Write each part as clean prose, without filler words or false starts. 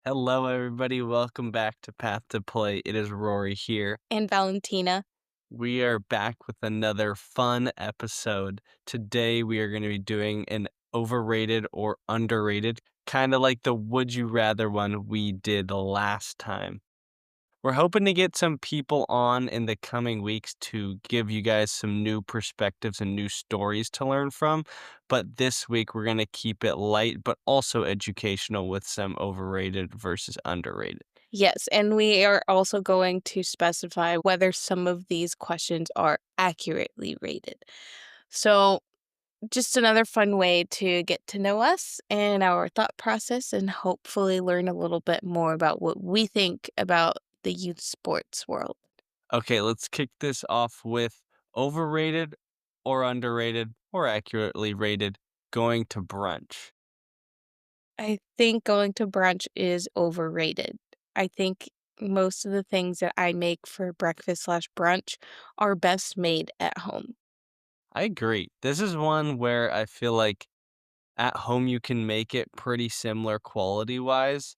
Hello, everybody. Welcome back to Path to Play. It is Rory here. And Valentina. We are back with another fun episode. Today, we are going to be doing an overrated or underrated, kind of like the Would You Rather one we did last time. We're hoping to get some people on in the coming weeks to give you guys some new perspectives and new stories to learn from. But this week, we're going to keep it light, but also educational with some overrated versus underrated. Yes, and we are also going to specify whether some of these questions are accurately rated. So, just another fun way to get to know us and our thought process, and hopefully learn a little bit more about what we think about the youth sports world. Okay, let's kick this off with overrated or underrated or accurately rated going to brunch. I think going to brunch is overrated. I think most of the things that I make for breakfast slash brunch are best made at home. I agree. This is one where I feel like at home you can make it pretty similar quality wise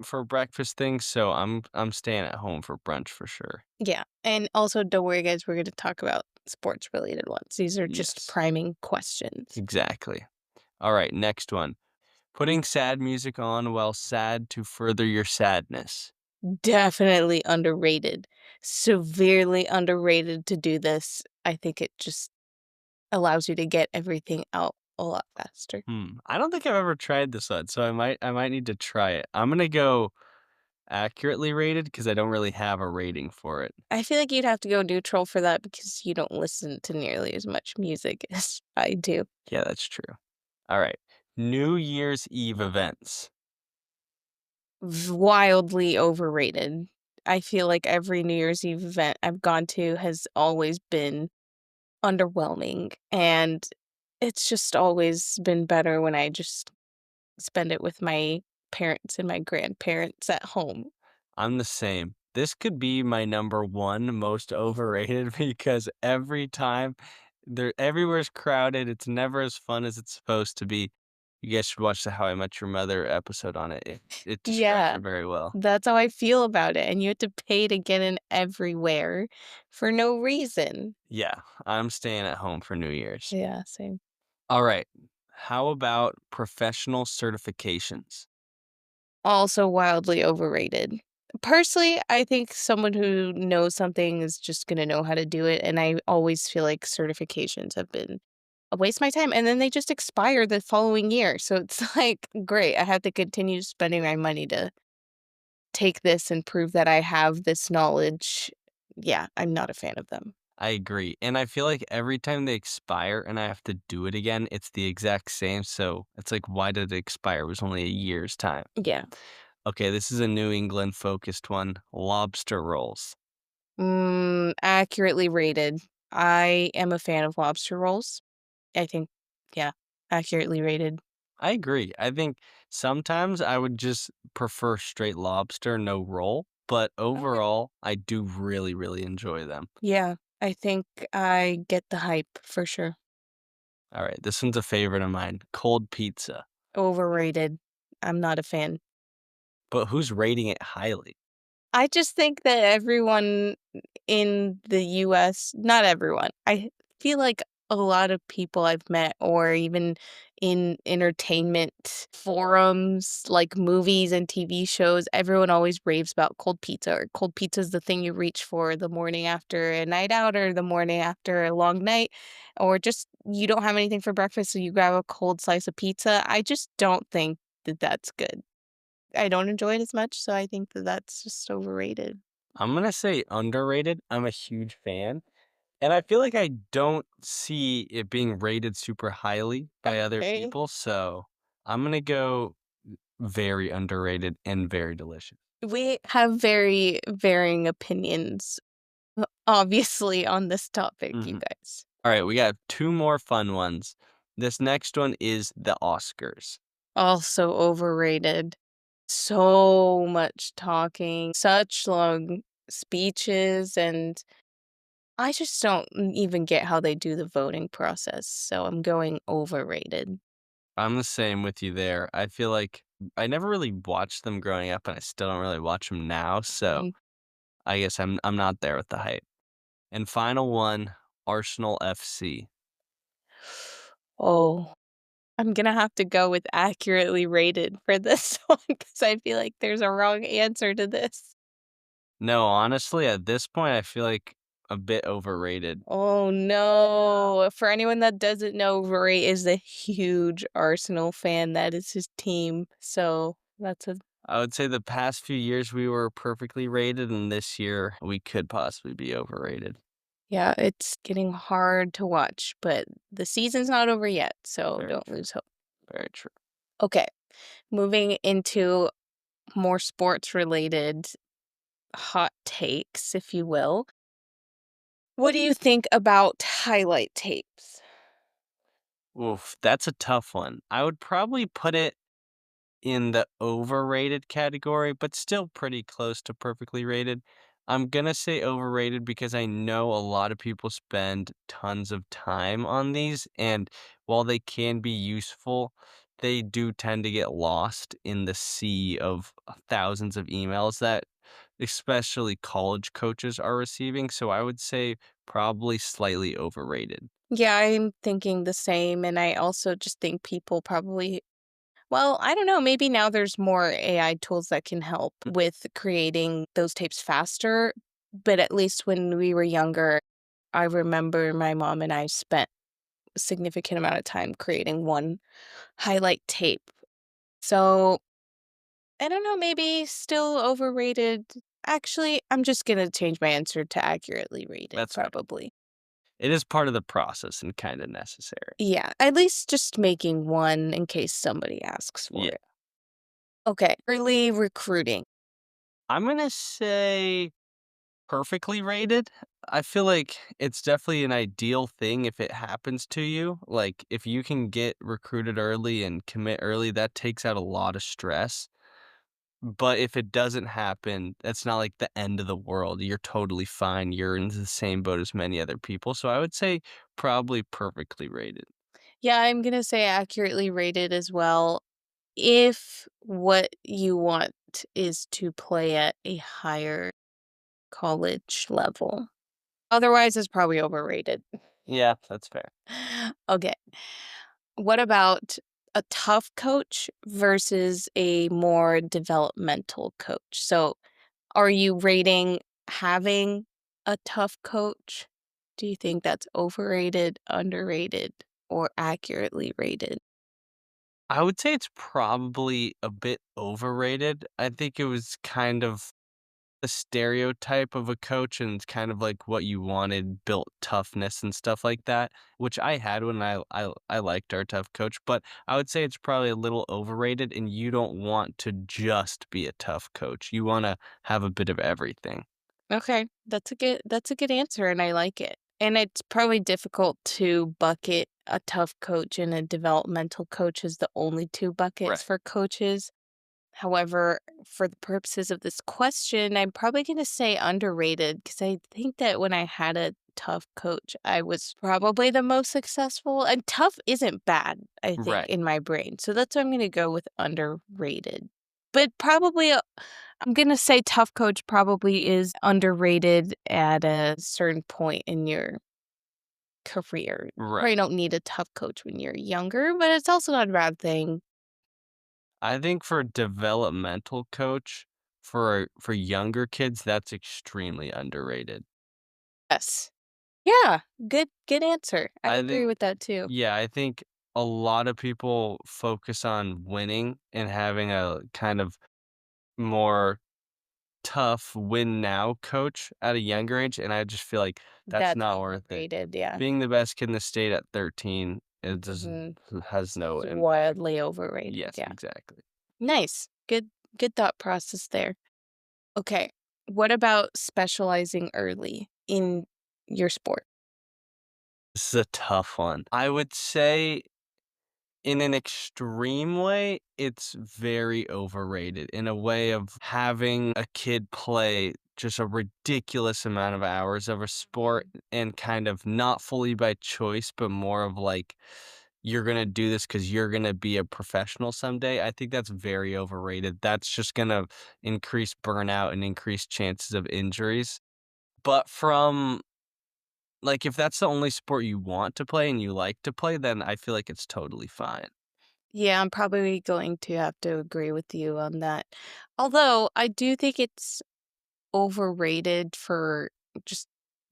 for breakfast things, so I'm staying at home for brunch for sure. Yeah, and also don't worry, guys, we're gonna talk about sports related ones. These are just Yes, priming questions. exactly. All right, next one. Putting sad music on while sad to further your sadness. Definitely underrated. Severely underrated to do this. I think it just allows you to get everything out a lot faster. I don't think I've ever tried this one, so I might need to try it. I'm gonna go accurately rated because I don't really have a rating for it. I feel like you'd have to go neutral for that because you don't listen to nearly as much music as I do. Yeah, that's true. All right. New Year's Eve events. Wildly overrated. I feel like every New Year's Eve event I've gone to has always been underwhelming, and it's just always been better when I just spend it with my parents and my grandparents at home. I'm the same. This could be my number one most overrated because every time everywhere's crowded. It's never as fun as it's supposed to be. You guys should watch the How I Met Your Mother episode on it. It describes Yeah, it very well. that's how I feel about it, and you have to pay to get in everywhere for no reason. Yeah, I'm staying at home for New Year's. Yeah, same. All right. How about professional certifications? Also wildly overrated. Personally, I think someone who knows something is just gonna know how to do it, and I always feel like certifications have been a waste of my time, and then they just expire the following year, so it's like, great, I have to continue spending my money to take this and prove that I have this knowledge. Yeah, I'm not a fan of them. I agree. And I feel like every time they expire and I have to do it again, it's the exact same. So it's like, why did it expire? It was only a year's time. Yeah. Okay, this is a New England focused one, lobster rolls. Accurately rated. I am a fan of lobster rolls. I think, yeah, accurately rated. I agree. I think sometimes I would just prefer straight lobster, no roll. But Okay. overall, I do really, really enjoy them. Yeah, I think I get the hype for sure. All right, this one's a favorite of mine, cold pizza. Overrated. I'm not a fan. But who's rating it highly? I just think that everyone in the US, not everyone, I feel like a lot of people I've met or even in entertainment forums, like movies and TV shows, everyone always raves about cold pizza, or cold pizza is the thing you reach for the morning after a night out or the morning after a long night, or just you don't have anything for breakfast, so you grab a cold slice of pizza. I just don't think that that's good. I don't enjoy it as much, so I think that that's just overrated. I'm gonna say underrated. I'm a huge fan. And I feel like I don't see it being rated super highly by other Okay. people, so I'm gonna go very underrated and very delicious. We have very varying opinions, obviously, on this topic, you Mhm. guys. Alright, we got 2 more fun ones. This next one is the Oscars. Also overrated. So much talking, such long speeches, and I just don't even get how they do the voting process, so I'm going overrated. I'm the same with you there. I feel like I never really watched them growing up, and I still don't really watch them now, so Mm. I guess I'm not there with the hype. And final one, Arsenal FC. Oh, I'm gonna have to go with accurately rated for this one because I feel like there's a wrong answer to this. No, honestly, at this point, I feel like a bit overrated. Oh, no. For anyone that doesn't know, Rory is a huge Arsenal fan. That is his team. So that's a I would say the past few years we were perfectly rated, and this year we could possibly be overrated. yeah, it's getting hard to watch, but the season's not over yet, so Very don't true. lose hope. Very true. Okay, moving into more sports related hot takes, if you will. What do you think about highlight tapes? Oof, that's a tough one. I would probably put it in the overrated category, but still pretty close to perfectly rated. I'm gonna say overrated because I know a lot of people spend tons of time on these, and while they can be useful, they do tend to get lost in the sea of thousands of emails that especially college coaches are receiving. So I would say probably slightly overrated. Yeah, I'm thinking the same, and I also just think people probably well, I don't know, maybe now there's more AI tools that can help with creating those tapes faster, but at least when we were younger, I remember my mom and I spent a significant amount of time creating one highlight tape. So, I don't know, maybe still overrated. Actually, I'm just gonna change my answer to accurately rated, That's fair. probably. It is part of the process and kind of necessary. Yeah, at least just making one in case somebody asks for Yeah. it. Okay, early recruiting. I'm gonna say perfectly rated. I feel like it's definitely an ideal thing if it happens to you. Like, if you can get recruited early and commit early, that takes out a lot of stress. But if it doesn't happen, that's not like the end of the world. You're totally fine. You're in the same boat as many other people. So I would say probably perfectly rated. Yeah, I'm gonna say accurately rated as well. If what you want is to play at a higher college level. Otherwise, it's probably overrated. Yeah, that's fair. Okay. What about a tough coach versus a more developmental coach? So, are you rating having a tough coach? Do you think that's overrated, underrated, or accurately rated? I would say it's probably a bit overrated. I think it was kind of the stereotype of a coach and it's kind of like what you wanted, built toughness and stuff like that, which I had when I liked our tough coach, but I would say it's probably a little overrated and you don't want to just be a tough coach. You want to have a bit of everything. Okay, that's a good answer and I like it. And it's probably difficult to bucket a tough coach and a developmental coach as the only two buckets Right. for coaches. However, for the purposes of this question, I'm probably going to say underrated because I think that when I had a tough coach, I was probably the most successful. And tough isn't bad, I think, Right. in my brain. So that's why I'm going to go with underrated. But probably I'm gonna say tough coach probably is underrated at a certain point in your career. Right. Probably don't need a tough coach when you're younger, but it's also not a bad thing. I think for a developmental coach for younger kids, that's extremely underrated. Yes. Yeah, good answer. I I agree think with that too. yeah, I think a lot of people focus on winning and having a kind of more tough win now coach at a younger age, and I just feel like that's That's not worth it. overrated, yeah. Being the best kid in the state at 13, it just Mhm. has no It's impact. wildly overrated, Yes, yeah. exactly. Nice. Good thought process there. Okay. What about specializing early in your sport? This is a tough one. I would say in an extreme way, it's very overrated in a way of having a kid play just a ridiculous amount of hours of a sport and kind of not fully by choice, but more of like you're gonna do this because 'cause you're gonna be a professional someday, I think that's very overrated. That's just gonna increase burnout and increase chances of injuries. But from like, if that's the only sport you want to play and you like to play, then I feel like it's totally fine. Yeah, I'm probably going to have to agree with you on that. Although I do think it's overrated for just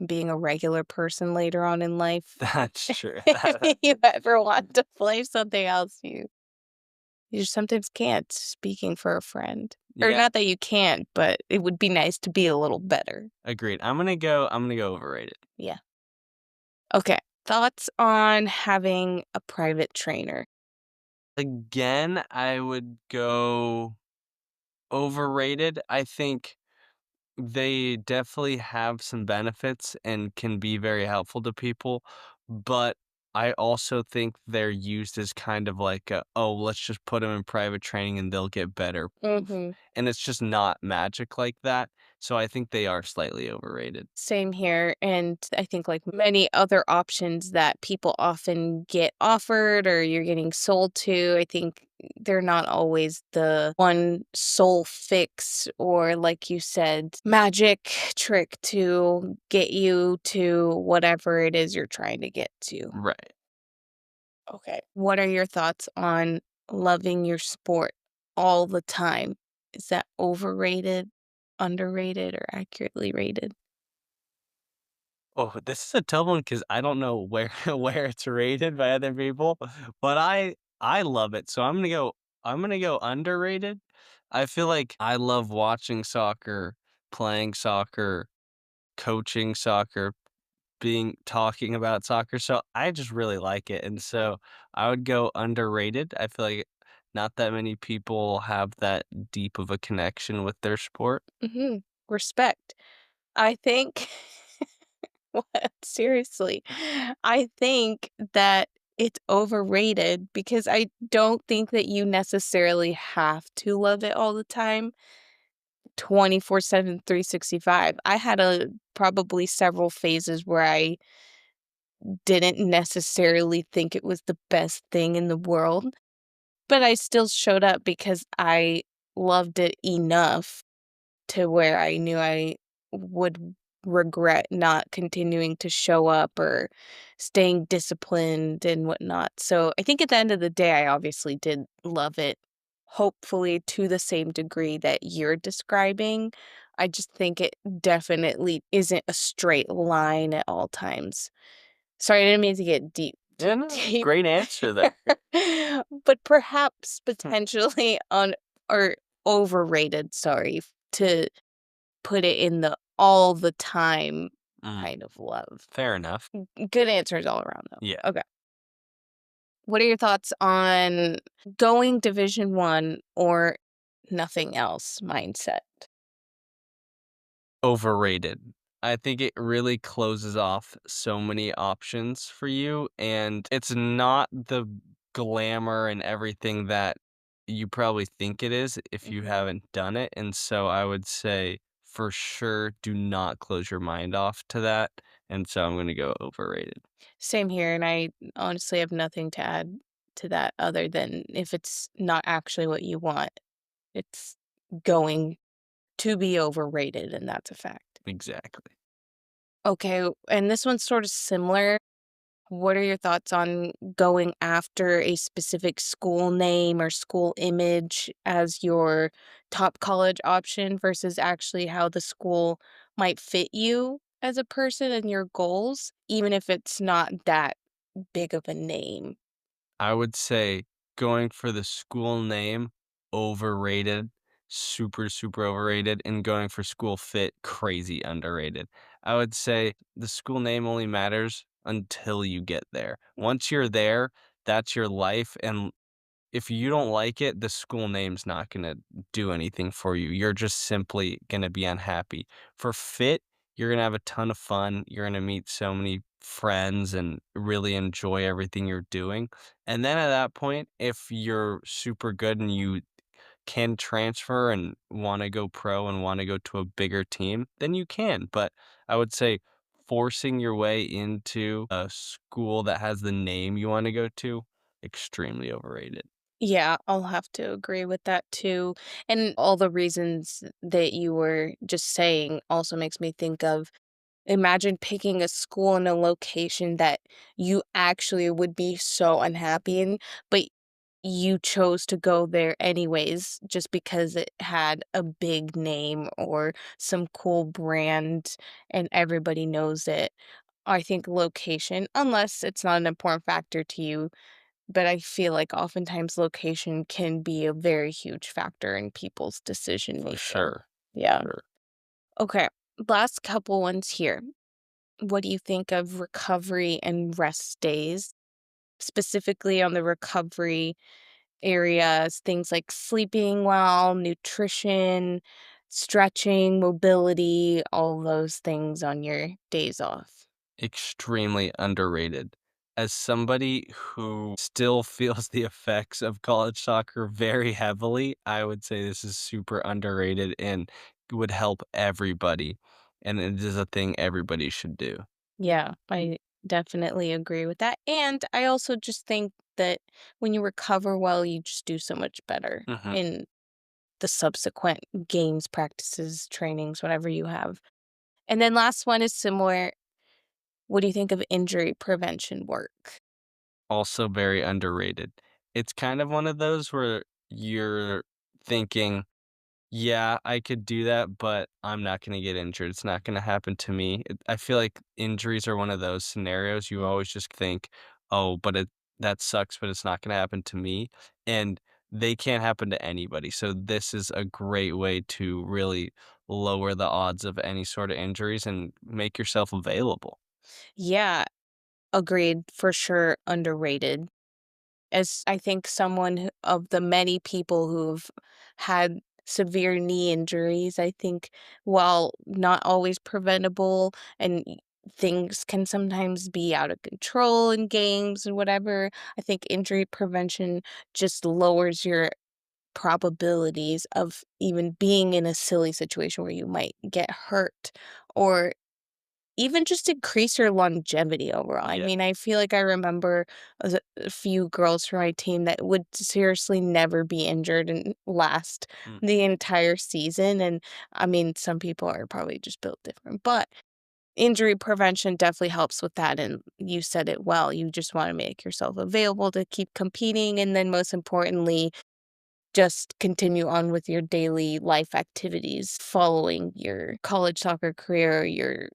being a regular person later on in life. That's true. If you ever want to play something else, you just sometimes can't, speaking for a friend. Or Yeah, not that you can't, but it would be nice to be a little better. agreed. I'm gonna go overrated. Yeah. Okay. Thoughts on having a private trainer? Again, I would go overrated. I think they definitely have some benefits and can be very helpful to people, but I also think they're used as kind of like a, "Oh, let's just put them in private training and they'll get better," Mhm. and it's just not magic like that, so I think they are slightly overrated. Same here. And I think, like many other options that people often get offered or you're getting sold to, I think they're not always the one sole fix or, like you said, magic trick to get you to whatever it is you're trying to get to. Right. Okay. What are your thoughts on loving your sport all the time? Is that overrated, underrated, or accurately rated? Oh, this is a tough one because I don't know where where it's rated by other people, but I love it, so I'm gonna go underrated. I feel like I love watching soccer, playing soccer, coaching soccer, being talking about soccer, so I just really like it, and so I would go underrated. I feel like not that many people have that deep of a connection with their sport. Mhm. Respect. I think what? Seriously. I think that it's overrated because I don't think that you necessarily have to love it all the time, 24/7, 365. I had a probably several phases where I didn't necessarily think it was the best thing in the world, but I still showed up because I loved it enough to where I knew I would regret not continuing to show up or staying disciplined and whatnot. So I think at the end of the day, I obviously did love it, hopefully to the same degree that you're describing. I just think it definitely isn't a straight line at all times. Sorry, I didn't mean to get deep, too Yeah, no, deep great answer there. there. But perhaps potentially on or overrated, sorry, to put it in the all the time Mm, kind of love. fair enough. Good answers all around Yeah. though. Okay. What are your thoughts on going Division 1 or nothing else mindset? Overrated. I think it really closes off so many options for you, and it's not the glamour and everything that you probably think it is if you Mhm. haven't done it, and so I would say, for sure, do not close your mind off to that, and so I'm gonna go overrated. Same here, and I honestly have nothing to add to that other than if it's not actually what you want, it's going to be overrated, and that's a fact. Exactly. Okay, and this one's sort of similar. What are your thoughts on going after a specific school name or school image as your top college option versus actually how the school might fit you as a person and your goals, even if it's not that big of a name? I would say going for the school name, overrated, super, super overrated, and going for school fit, crazy underrated. I would say the school name only matters until you get there. Once you're there, that's your life, and if you don't like it, the school name's not gonna do anything for you. You're just simply gonna be unhappy. For fit, you're gonna have a ton of fun. You're gonna meet so many friends and really enjoy everything you're doing. And then at that point, if you're super good and you can transfer and wanna go pro and wanna go to a bigger team, then you can. But I would say forcing your way into a school that has the name you wanna go to, extremely overrated. Yeah, I'll have to agree with that too. And all the reasons that you were just saying also makes me think of, imagine picking a school in a location that you actually would be so unhappy in, but you chose to go there anyways just because it had a big name or some cool brand and everybody knows it. I think location, unless it's not an important factor to you, but I feel like oftentimes location can be a very huge factor in people's decision For making. sure. For Yeah. sure. Okay. Last couple ones here. What do you think of recovery and rest days? Specifically on the recovery areas, things like sleeping well, nutrition, stretching, mobility, all those things on your days off. Extremely underrated. As somebody who still feels the effects of college soccer very heavily, I would say this is super underrated and would help everybody, and it is a thing everybody should do. Yeah, I definitely agree with that. And I also just think that when you recover well, you just do so much better Mhm. in the subsequent games, practices, trainings, whatever you have. And then last one is similar. What do you think of injury prevention work? Also very underrated. It's kind of one of those where you're thinking, "Yeah, I could do that, but I'm not gonna get injured. It's not gonna happen to me." I feel like injuries are one of those scenarios you always just think, "Oh, but that sucks, but it's not gonna happen to me," and they can't happen to anybody, so this is a great way to really lower the odds of any sort of injuries and make yourself available. Yeah, agreed. For sure, underrated. As I think someone of the many people who've had severe knee injuries, I think while not always preventable and things can sometimes be out of control in games and whatever, I think injury prevention just lowers your probabilities of even being in a silly situation where you might get hurt or even just increase your longevity overall. I Yeah. mean, I feel like I remember a few girls from my team that would seriously never be injured and last Mm. the entire season, and, I mean, some people are probably just built different, but injury prevention definitely helps with that, and you said it well. You just wanna make yourself available to keep competing, and then most importantly, just continue on with your daily life activities following your college soccer career, your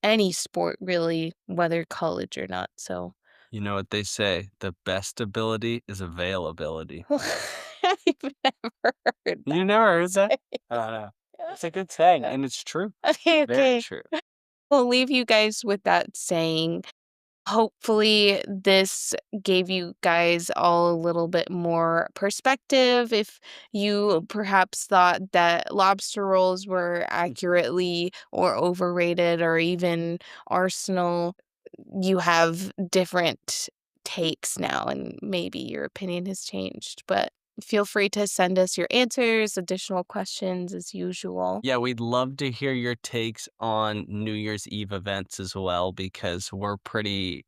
any sport really, whether college or not, so You know what they say, "The best ability is availability." I've never heard that You never heard that? say. I don't know. It's a good saying, Yeah. and it's true. Okay, Very okay. true. We'll leave you guys with that saying. Hopefully, this gave you guys all a little bit more perspective. If you perhaps thought that lobster rolls were accurately or overrated, or even Arsenal, you have different takes now, and maybe your opinion has changed. But feel free to send us your answers, additional questions as usual. Yeah, we'd love to hear your takes on New Year's Eve events as well because we're pretty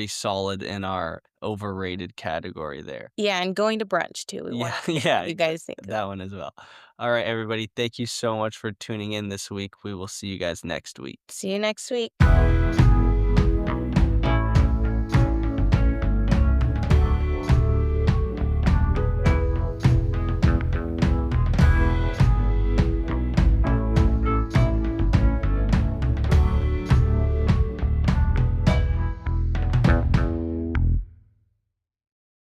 solid in our overrated category there. Yeah, and going to brunch too. We Yeah, want to hear yeah, what you guys think of that that. one as well. All right, everybody, thank you so much for tuning in this week. We will see you guys next week. See you next week.